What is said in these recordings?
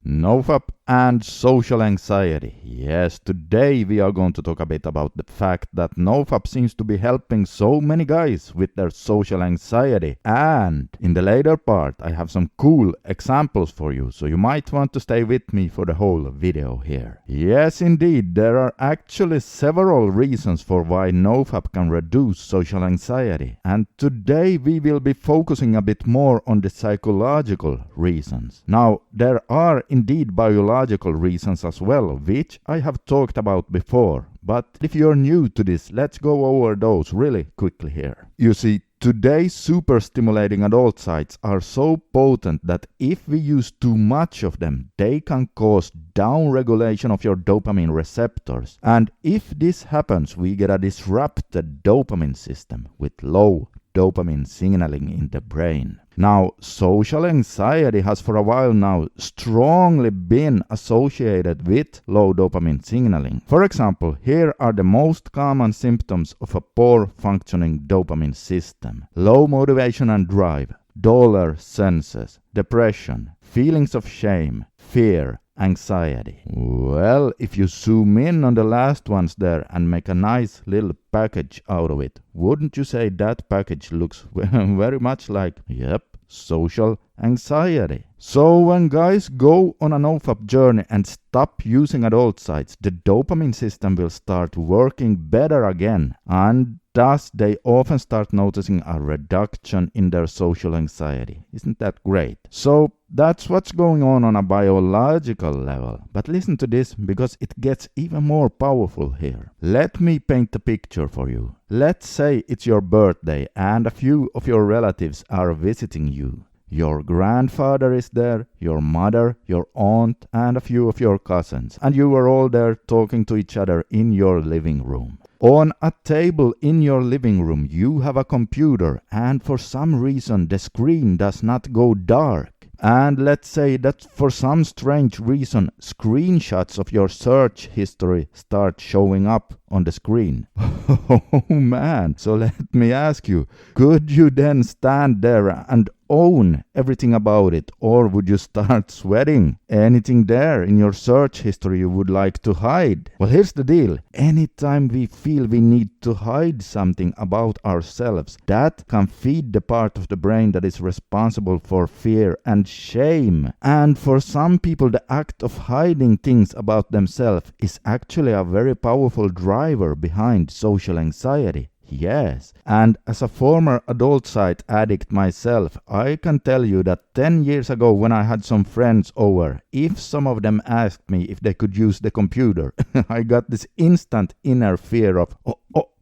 NoFap and social anxiety. Yes, today we are going to talk a bit about the fact that NoFap seems to be helping so many guys with their social anxiety. And in the later part, I have some cool examples for you, so you might want to stay with me for the whole video here. Yes, indeed, there are actually several reasons for why NoFap can reduce social anxiety. And today we will be focusing a bit more on the psychological reasons. Now, there are indeed biological reasons as well, which I have talked about before. But if you're new to this, let's go over those really quickly here. You see, today's super stimulating adult sites are so potent that if we use too much of them, they can cause down-regulation of your dopamine receptors. And if this happens, we get a disrupted dopamine system with low dopamine signaling in the brain. Now, social anxiety has for a while now strongly been associated with low dopamine signaling. For example, here are the most common symptoms of a poor functioning dopamine system: low motivation and drive, duller senses, depression, feelings of shame, fear, anxiety. Well, if you zoom in on the last ones there and make a nice little package out of it, wouldn't you say that package looks very much like, yep, social anxiety? So when guys go on a NoFap journey and stop using adult sites, the dopamine system will start working better again, and thus they often start noticing a reduction in their social anxiety. Isn't that great? So that's what's going on a biological level. But listen to this, because it gets even more powerful here. Let me paint a picture for you. Let's say it's your birthday and a few of your relatives are visiting you. Your grandfather is there, your mother, your aunt, and a few of your cousins. And you are all there talking to each other in your living room. On a table in your living room, you have a computer, and for some reason the screen does not go dark. And let's say that for some strange reason, screenshots of your search history start showing up on the screen. Oh man, so let me ask you, could you then stand there and own everything about it, or would you start sweating? Anything there in your search history you would like to hide? Well, here's the deal. Anytime we feel we need to hide something about ourselves, that can feed the part of the brain that is responsible for fear and shame. And for some people, the act of hiding things about themselves is actually a very powerful driver behind social anxiety. Yes, and as a former adult site addict myself, I can tell you that 10 years ago when I had some friends over, if some of them asked me if they could use the computer, I got this instant inner fear of,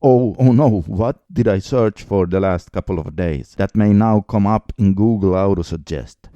oh no, what did I search for the last couple of days that may now come up in Google Auto-Suggest?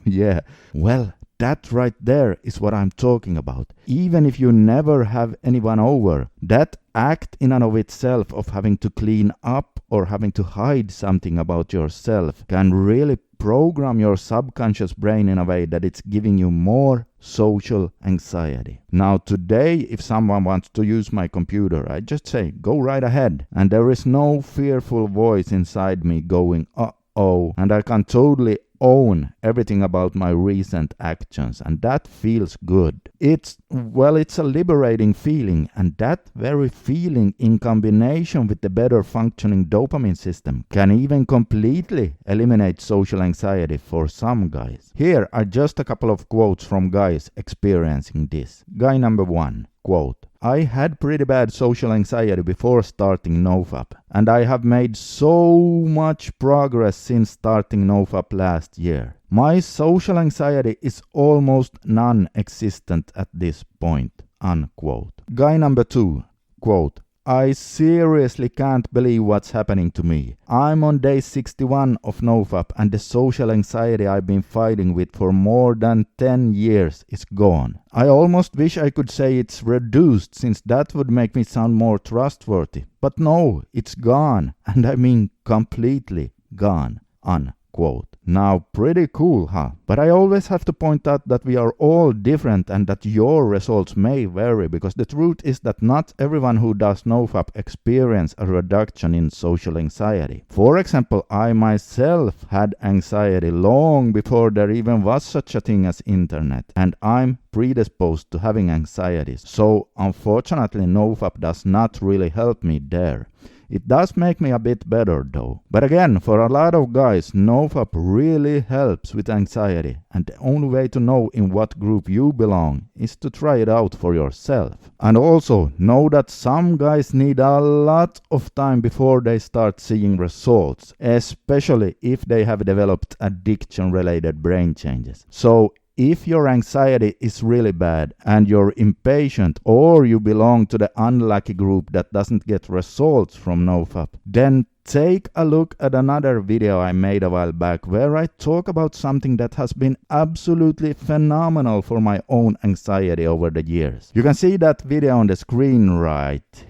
Yeah, well, that right there is what I'm talking about. Even if you never have anyone over, that act in and of itself of having to clean up or having to hide something about yourself can really program your subconscious brain in a way that it's giving you more social anxiety. Now today, if someone wants to use my computer, I just say, go right ahead. And there is no fearful voice inside me going, uh-oh, and I can totally own everything about my recent actions, and that feels good. It's a liberating feeling, and that very feeling in combination with the better functioning dopamine system can even completely eliminate social anxiety for some guys. Here are just a couple of quotes from guys experiencing this. Guy number 1, quote, I had pretty bad social anxiety before starting NoFap, and I have made so much progress since starting NoFap last year. My social anxiety is almost non-existent at this point, unquote. Guy number 2, quote, I seriously can't believe what's happening to me. I'm on day 61 of NoFap, and the social anxiety I've been fighting with for more than 10 years is gone. I almost wish I could say it's reduced, since that would make me sound more trustworthy. But no, it's gone, and I mean completely gone, unquote. Now, pretty cool, huh? But I always have to point out that we are all different and that your results may vary, because the truth is that not everyone who does NoFap experience a reduction in social anxiety. For example, I myself had anxiety long before there even was such a thing as internet, and I'm predisposed to having anxieties. So unfortunately, NoFap does not really help me there. It does make me a bit better though. But again, for a lot of guys, NoFap really helps with anxiety, and the only way to know in what group you belong is to try it out for yourself. And also, know that some guys need a lot of time before they start seeing results, especially if they have developed addiction-related brain changes. So, if your anxiety is really bad and you're impatient, or you belong to the unlucky group that doesn't get results from NoFap, then take a look at another video I made a while back where I talk about something that has been absolutely phenomenal for my own anxiety over the years. You can see that video on the screen right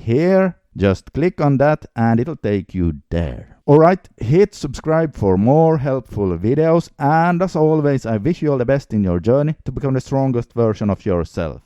here. Just click on that and it'll take you there. Alright, hit subscribe for more helpful videos, and as always, I wish you all the best in your journey to become the strongest version of yourself.